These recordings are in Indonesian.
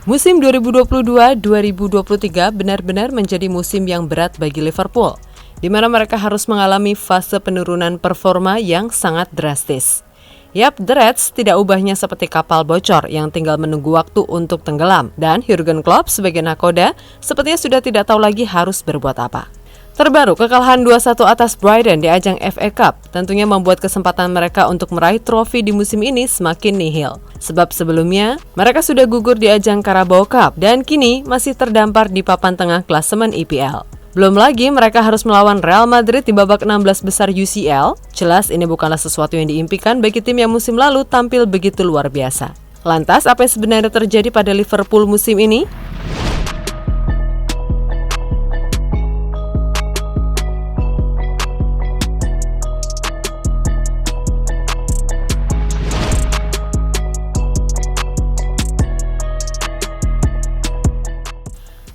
Musim 2022-2023 benar-benar menjadi musim yang berat bagi Liverpool, di mana mereka harus mengalami fase penurunan performa yang sangat drastis. Yap, The Reds tidak ubahnya seperti kapal bocor yang tinggal menunggu waktu untuk tenggelam, dan Jurgen Klopp sebagai nakoda sepertinya sudah tidak tahu lagi harus berbuat apa. Terbaru, kekalahan 2-1 atas Brighton di ajang FA Cup tentunya membuat kesempatan mereka untuk meraih trofi di musim ini semakin nihil. Sebab sebelumnya, mereka sudah gugur di ajang Carabao Cup dan kini masih terdampar di papan tengah klasemen EPL. Belum lagi mereka harus melawan Real Madrid di babak 16 besar UCL. Jelas ini bukanlah sesuatu yang diimpikan bagi tim yang musim lalu tampil begitu luar biasa. Lantas, apa yang sebenarnya terjadi pada Liverpool musim ini?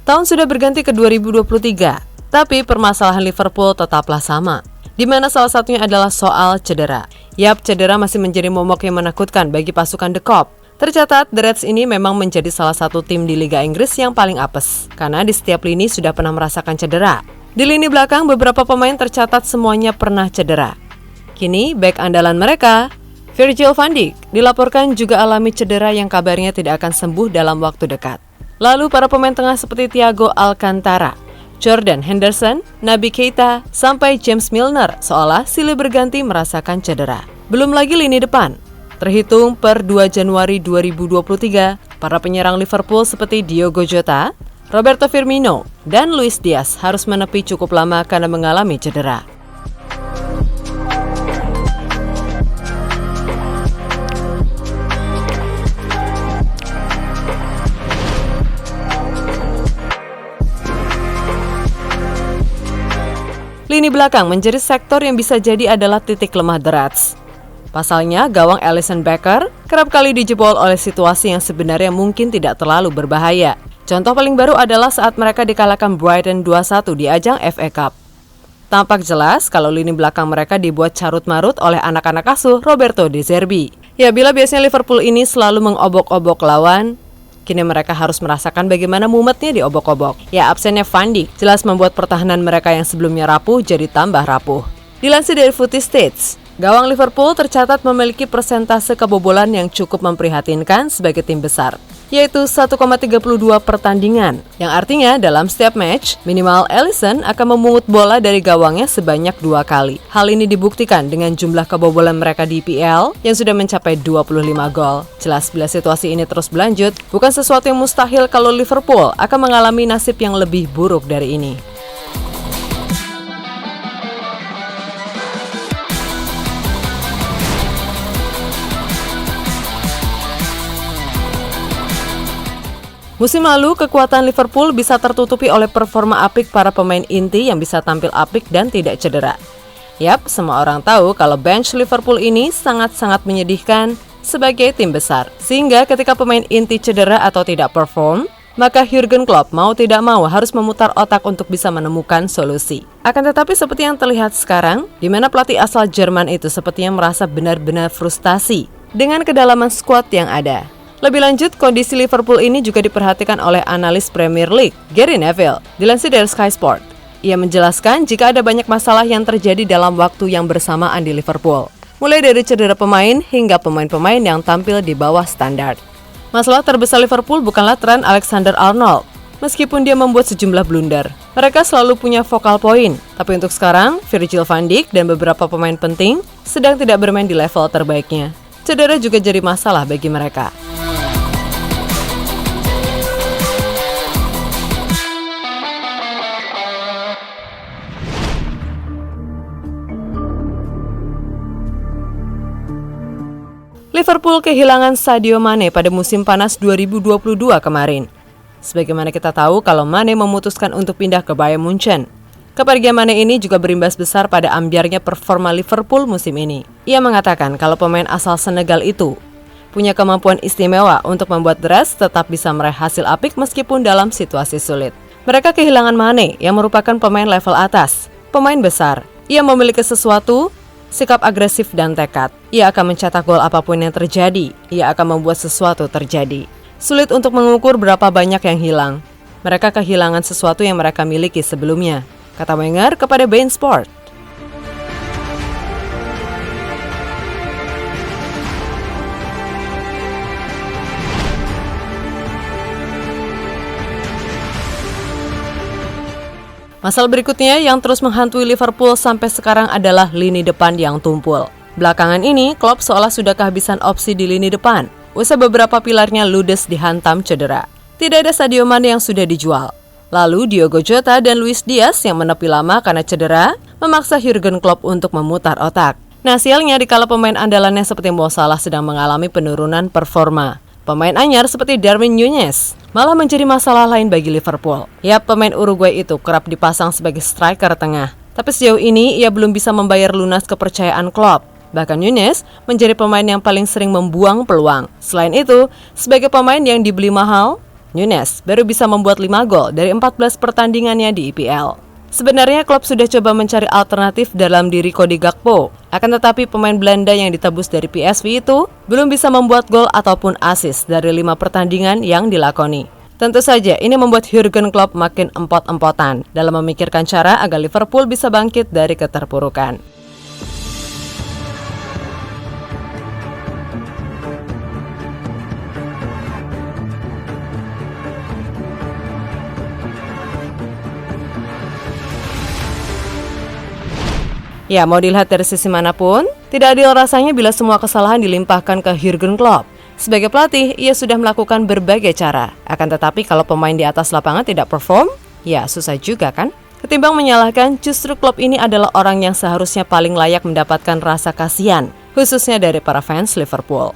Tahun sudah berganti ke 2023, tapi permasalahan Liverpool tetaplah sama, di mana salah satunya adalah soal cedera. Yap, cedera masih menjadi momok yang menakutkan bagi pasukan The Kop. Tercatat, The Reds ini memang menjadi salah satu tim di Liga Inggris yang paling apes, karena di setiap lini sudah pernah merasakan cedera. Di lini belakang, beberapa pemain tercatat semuanya pernah cedera. Kini, bek andalan mereka, Virgil van Dijk, dilaporkan juga alami cedera yang kabarnya tidak akan sembuh dalam waktu dekat. Lalu para pemain tengah seperti Thiago Alcantara, Jordan Henderson, Naby Keita, sampai James Milner seolah silih berganti merasakan cedera. Belum lagi lini depan. Terhitung per 2 Januari 2023, para penyerang Liverpool seperti Diogo Jota, Roberto Firmino, dan Luis Diaz harus menepi cukup lama karena mengalami cedera. Lini belakang menjadi sektor yang bisa jadi adalah titik lemah The Reds. Pasalnya, gawang Alisson Becker kerap kali dijebol oleh situasi yang sebenarnya mungkin tidak terlalu berbahaya. Contoh paling baru adalah saat mereka dikalahkan Brighton 2-1 di ajang FA Cup. Tampak jelas kalau lini belakang mereka dibuat carut-marut oleh anak-anak asuh Roberto De Zerbi. Ya, bila biasanya Liverpool ini selalu mengobok-obok lawan, kini mereka harus merasakan bagaimana mumetnya diobok-obok. Ya, absennya Van Dijk jelas membuat pertahanan mereka yang sebelumnya rapuh jadi tambah rapuh. Dilansir dari Footy Stats, gawang Liverpool tercatat memiliki persentase kebobolan yang cukup memprihatinkan sebagai tim besar, yaitu 1,32 pertandingan, yang artinya dalam setiap match, minimal Alisson akan memungut bola dari gawangnya sebanyak 2 kali. Hal ini dibuktikan dengan jumlah kebobolan mereka di IPL yang sudah mencapai 25 gol. Jelas bila situasi ini terus berlanjut, bukan sesuatu yang mustahil kalau Liverpool akan mengalami nasib yang lebih buruk dari ini. Musim lalu, kekuatan Liverpool bisa tertutupi oleh performa apik para pemain inti yang bisa tampil apik dan tidak cedera. Yap, semua orang tahu kalau bench Liverpool ini sangat-sangat menyedihkan sebagai tim besar. Sehingga ketika pemain inti cedera atau tidak perform, maka Jurgen Klopp mau tidak mau harus memutar otak untuk bisa menemukan solusi. Akan tetapi seperti yang terlihat sekarang, di mana pelatih asal Jerman itu sepertinya merasa benar-benar frustasi dengan kedalaman skuad yang ada. Lebih lanjut, kondisi Liverpool ini juga diperhatikan oleh analis Premier League, Gary Neville, dilansir dari Sky Sport. Ia menjelaskan jika ada banyak masalah yang terjadi dalam waktu yang bersamaan di Liverpool, mulai dari cedera pemain hingga pemain-pemain yang tampil di bawah standar. Masalah terbesar Liverpool bukanlah Trent Alexander-Arnold, meskipun dia membuat sejumlah blunder. Mereka selalu punya vokal point, tapi untuk sekarang, Virgil van Dijk dan beberapa pemain penting sedang tidak bermain di level terbaiknya. Cedera juga jadi masalah bagi mereka. Liverpool kehilangan Sadio Mane pada musim panas 2022 kemarin. Sebagaimana kita tahu kalau Mane memutuskan untuk pindah ke Bayern Munchen. Kepergian Mane ini juga berimbas besar pada ambyarnya performa Liverpool musim ini. Ia mengatakan kalau pemain asal Senegal itu punya kemampuan istimewa untuk membuat The Reds tetap bisa meraih hasil apik meskipun dalam situasi sulit. Mereka kehilangan Mane yang merupakan pemain level atas, pemain besar. Ia memiliki sesuatu, sikap agresif dan tekad. Ia akan mencetak gol apapun yang terjadi. Ia akan membuat sesuatu terjadi. Sulit untuk mengukur berapa banyak yang hilang. Mereka kehilangan sesuatu yang mereka miliki sebelumnya, kata Wenger kepada beIN Sport. Masalah berikutnya yang terus menghantui Liverpool sampai sekarang adalah lini depan yang tumpul. Belakangan ini, Klopp seolah sudah kehabisan opsi di lini depan. Usai beberapa pilarnya ludes dihantam cedera. Tidak ada Sadio Mane yang sudah dijual. Lalu Diogo Jota dan Luis Diaz yang menepi lama karena cedera, memaksa Jurgen Klopp untuk memutar otak. Nah, sialnya dikala pemain andalannya seperti Mo Salah sedang mengalami penurunan performa. Pemain anyar seperti Darwin Núñez malah menjadi masalah lain bagi Liverpool. Ya, pemain Uruguay itu kerap dipasang sebagai striker tengah. Tapi sejauh ini ia belum bisa membayar lunas kepercayaan Klopp. Bahkan Núñez menjadi pemain yang paling sering membuang peluang. Selain itu, sebagai pemain yang dibeli mahal, Núñez baru bisa membuat 5 gol dari 14 pertandingannya di IPL. Sebenarnya Klopp sudah coba mencari alternatif dalam diri Cody Gakpo. Akan tetapi pemain Belanda yang ditebus dari PSV itu belum bisa membuat gol ataupun assist dari 5 pertandingan yang dilakoni. Tentu saja ini membuat Jurgen Klopp makin empot-empotan dalam memikirkan cara agar Liverpool bisa bangkit dari keterpurukan. Ya, mau dilihat dari sisi manapun, tidak adil rasanya bila semua kesalahan dilimpahkan ke Jurgen Klopp. Sebagai pelatih, ia sudah melakukan berbagai cara. Akan tetapi kalau pemain di atas lapangan tidak perform, ya susah juga kan? Ketimbang menyalahkan, justru Klopp ini adalah orang yang seharusnya paling layak mendapatkan rasa kasihan, khususnya dari para fans Liverpool.